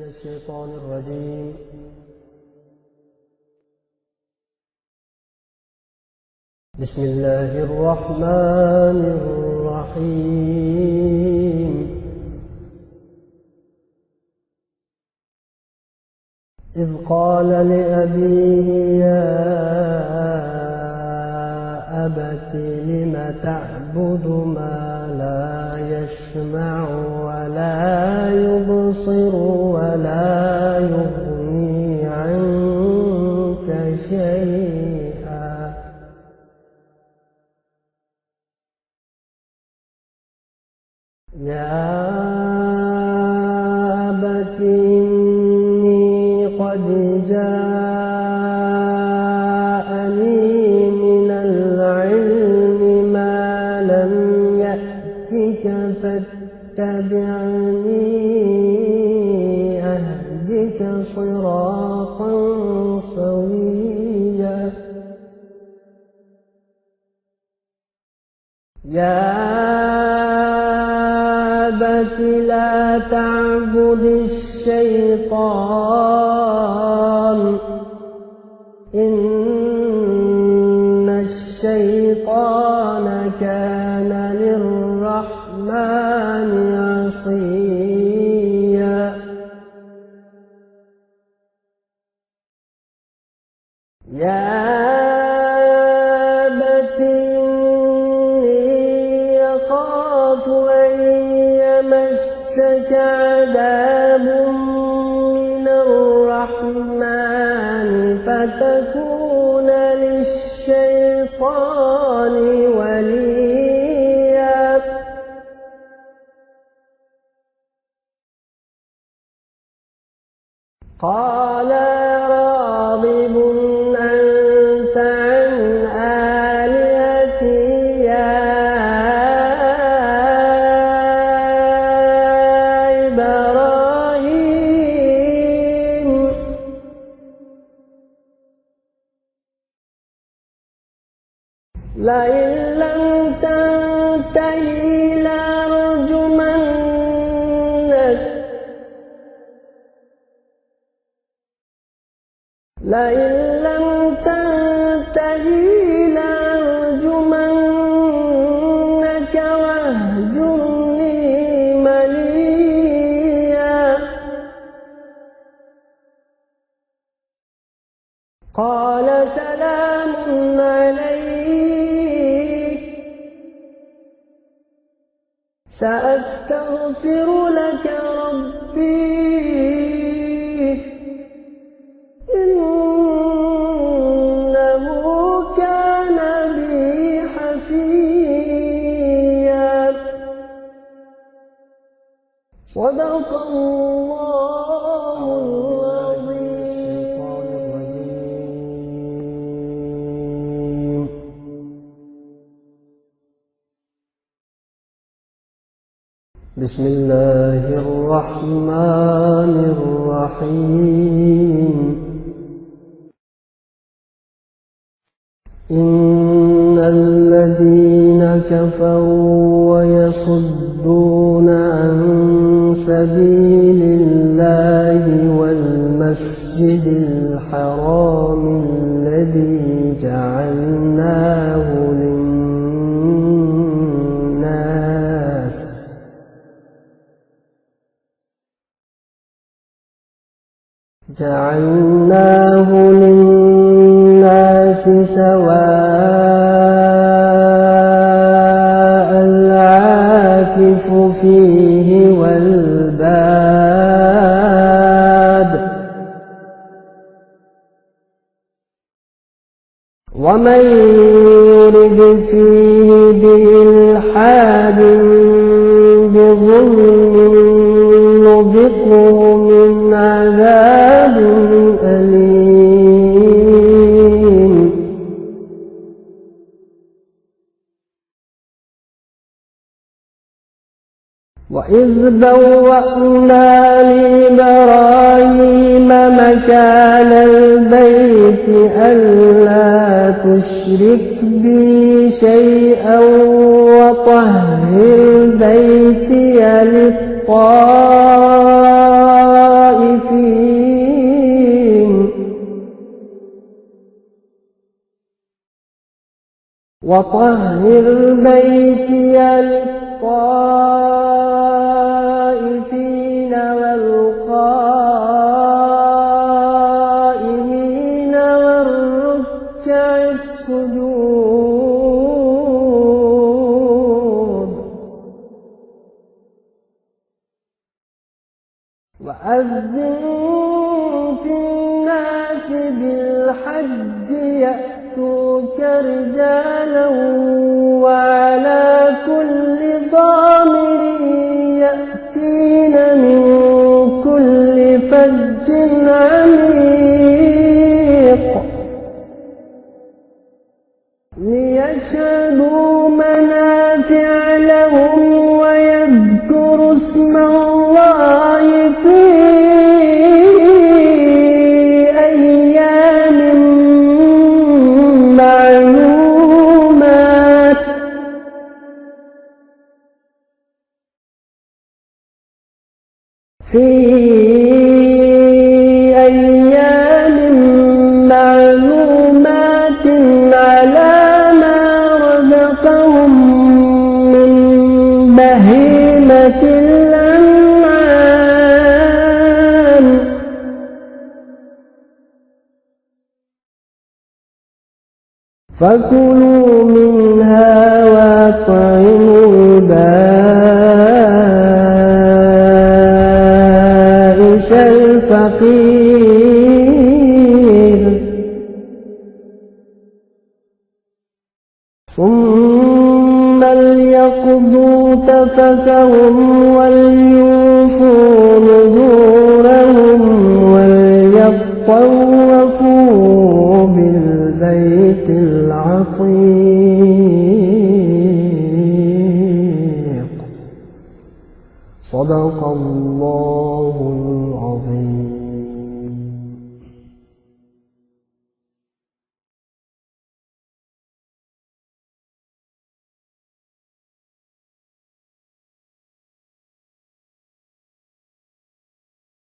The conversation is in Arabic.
الشيطان الرجيم. بسم الله الرحمن الرحيم. إذ قال لأبيه يا أبت لم تعبد ما لا يسمع ولا يبصر ولا يغني عنك شيئا يا أبت إني قد جاءني من العلم ما لم يأتك فاتبعني أهدك صراطا سويا يا أبت لا تعبد الشيطان إن الشيطان كان للرحمن عصيا يا أبت إني أخاف أن يمسك عذاب من الرحمن فتكون للشيطان وليا قال راغب أنت عن آلهتي يا إبراهيم لئن لم تنته لأرجمنك لئن لم تنته لأرجمنك واهجرني مليا قال سلام عليك سأستغفر لك ربي إنه كان بي حفيا صدق الله العظيم. بسم الله الرحمن الرحيم. إن الذين كفروا ويصدون عن سبيل الله والمسجد الحرام الذي جعلناه للناس سواء العاكف فيه والباد ومن يرد فيه بإلحاد بظلم نذقه من عذاب أليم وإذ بوأنا لإبراهيم مكان البيت ألا تشرك بي شيئا وطهر بيتي للطائفين والقائمين والركع السجود وأذن في الناس بالحج يأتوك رجالا وعلى كل ضامر يأتين من كل فج عميق ليشهدوا منافع لهم ويذكروا اسم الله في أيام معلومات على ما رزقهم من بهيمة الأنعام فكلوا منها وأطعموا البائس الفقير ثم ليقضوا تفثهم وليوفوا نذورهم وليطوفوا بالبيت العتيق. صدق الله